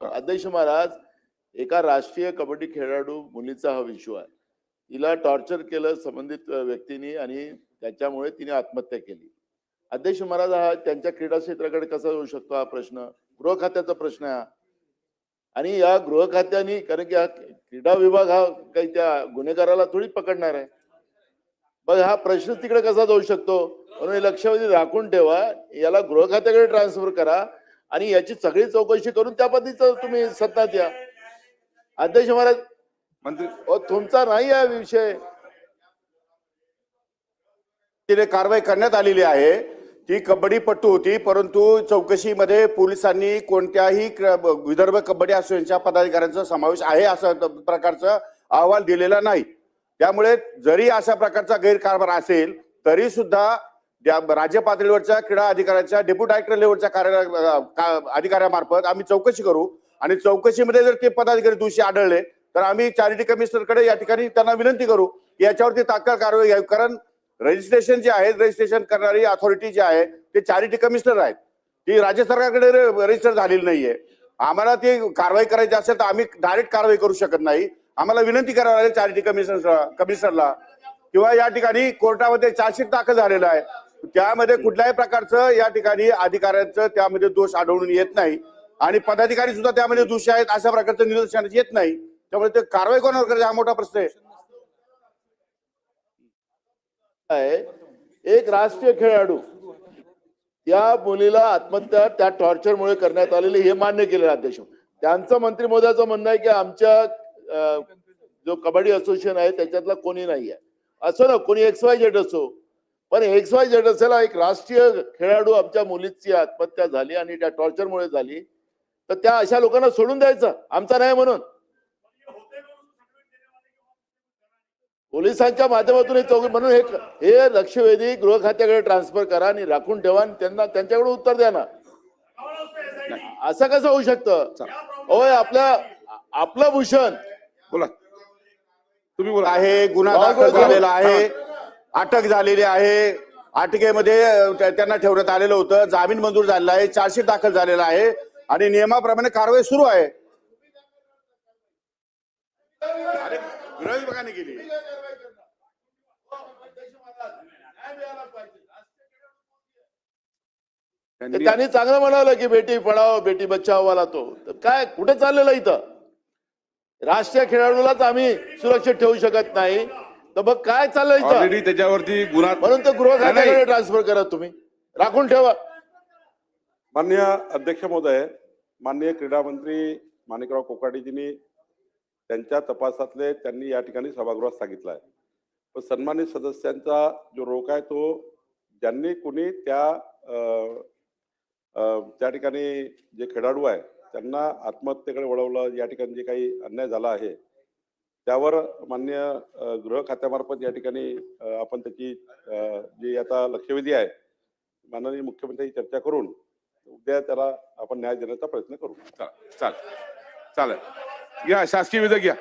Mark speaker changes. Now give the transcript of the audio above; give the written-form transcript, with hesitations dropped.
Speaker 1: अध्यक्ष महाराज, एका राष्ट्रीय कबड्डी खेळाडू मुलीचा हा विषय आहे. तिला टॉर्चर केलं संबंधित व्यक्तीने आणि त्याच्यामुळे तिने आत्महत्या केली. अध्यक्ष महाराज, हा त्यांच्या क्रीडा क्षेत्राकडे कसा जाऊ शकतो हा प्रश्न? गृह खात्याचा प्रश्न आहे हा. आणि या गृह खात्याने, कारण की हा क्रीडा विभाग हा काही त्या गुन्हेगाराला थोडी पकडणार आहे. मग हा प्रश्न तिकडे कसा जाऊ शकतो? म्हणून हे लक्षावधी राखून ठेवा. याला गृह खात्याकडे ट्रान्सफर करा आणि याची सगळी चौकशी करून त्या पद्धतीचं तुम्ही सत्तात या. अध्यक्ष महाराज,
Speaker 2: मंत्री
Speaker 1: तुमचा नाही हा विषय.
Speaker 3: तिने कारवाई करण्यात आलेली आहे. ती कबड्डीपटू होती, परंतु चौकशीमध्ये पोलिसांनी कोणत्याही विदर्भ कबड्डी असोसिएशनच्या पदाधिकाऱ्यांचा समावेश आहे असं प्रकारचा अहवाल दिलेला नाही. त्यामुळे जरी अशा प्रकारचा गैरकारभार असेल तरी सुद्धा राज्य पातळीवरच्या क्रीडा अधिकाऱ्यांच्या डेप्युटी डायरेक्टर लेवलच्या अधिकाऱ्यामार्फत आम्ही चौकशी करू आणि चौकशीमध्ये जर ते पदाधिकारी दोषी आढळले तर आम्ही चॅरिटी कमिशनरकडे या ठिकाणी त्यांना विनंती करू की याच्यावरती तात्काळ कारवाई घ्यावी. कारण रजिस्ट्रेशन जे आहे, रजिस्ट्रेशन करणारी अथॉरिटी जी आहे ते चॅरिटी कमिशनर आहेत, ती राज्य सरकारकडे रजिस्टर झालेली नाहीये. आम्हाला ती कारवाई करायची असेल तर आम्ही डायरेक्ट कारवाई करू शकत नाही. आम्हाला विनंती करावी लागेल चॅरिटी कमिशनरला किंवा या ठिकाणी कोर्टामध्ये चार्जशीट दाखल झालेला आहे, त्यामध्ये कुठल्याही प्रकारचं या ठिकाणी अधिकाऱ्यांचं त्यामध्ये दोष आढळून येत नाही आणि पदाधिकारी सुद्धा त्यामध्ये दोषी आहेत अशा प्रकारचं निदर्शनास येत नाही. त्यामुळे ते कारवाई कोणावर करायची हा मोठा प्रश्न आहे.
Speaker 1: एक राष्ट्रीय खेळाडू, त्या मुलीला आत्महत्या त्या टॉर्चरमुळे करण्यात आलेली हे मान्य केलेलं अध्यक्ष. त्यांचं मंत्री महोदयाचं म्हणणं आहे की आमच्या जो कबड्डी असोसिएशन आहे त्याच्यातला कोणी नाही आहे. असो ना, कोणी XYZ असो, पण XYZ असेला एक राष्ट्रीय खेळाडू आमच्या मुलीची आत्महत्या झाली आणि त्या टॉर्चरमुळे झाली, तर त्या अशा लोकांना सोडून द्यायचं आमचा नाही म्हणून पोलिसांच्या माध्यमातून हे चौकशी. म्हणून हे लक्षवेधी गृह खात्याकडे ट्रान्सफर करा आणि राखून ठेवा आणि त्यांना त्यांच्याकडे उत्तर द्या ना. असं कसं होऊ शकतं? होय, आपलं भूषण
Speaker 2: बोला, तुम्ही बोला.
Speaker 3: आहे. गुन्हा दाखल झालेला आहे, अटक झालेली आहे, अटकेमध्ये त्यांना ठेवण्यात आलेलं होतं, जामीन मंजूर झालेला आहे, चार्जशीट दाखल झालेला आहे आणि नियमाप्रमाणे कारवाई सुरू आहे. गृह विभागाने केली.
Speaker 1: त्यांनी चांगलं म्हणावलं की बेटी पढाओ बेटी बचाओ वाला तो. काय कुठे चाललेलं इथं? राष्ट्रीय खेळाडूलाच आम्ही सुरक्षित ठेवू शकत नाही तर मग काय चाललंय इथं?
Speaker 2: ऑलरेडी त्याच्यावरती गुन्हा,
Speaker 1: म्हणून तर गृह खात्याकडे ट्रान्सफर करा, तुम्ही राखून ठेवा.
Speaker 2: माननीय अध्यक्ष महोदय, माननीय क्रीडा मंत्री माणिकराव कोकाटेजींनी त्यांच्या तपासातले त्यांनी या ठिकाणी सभागृहात सांगितलं आहे. पण सन्मानित सदस्यांचा जो रोख आहे तो ज्यांनी कोणी त्या ठिकाणी जे खेळाडू आहे त्यांना आत्महत्येकडे वळवलं, या ठिकाणी जे काही अन्याय झाला आहे त्यावर माननीय गृह खात्यामार्फत या ठिकाणी आपण त्याची जी आता लक्षवेधी आहे माननीय मुख्यमंत्री चर्चा करून उद्या त्याला आपण न्याय देण्याचा प्रयत्न करू. चालेल, शासकीय विधेयक घ्या.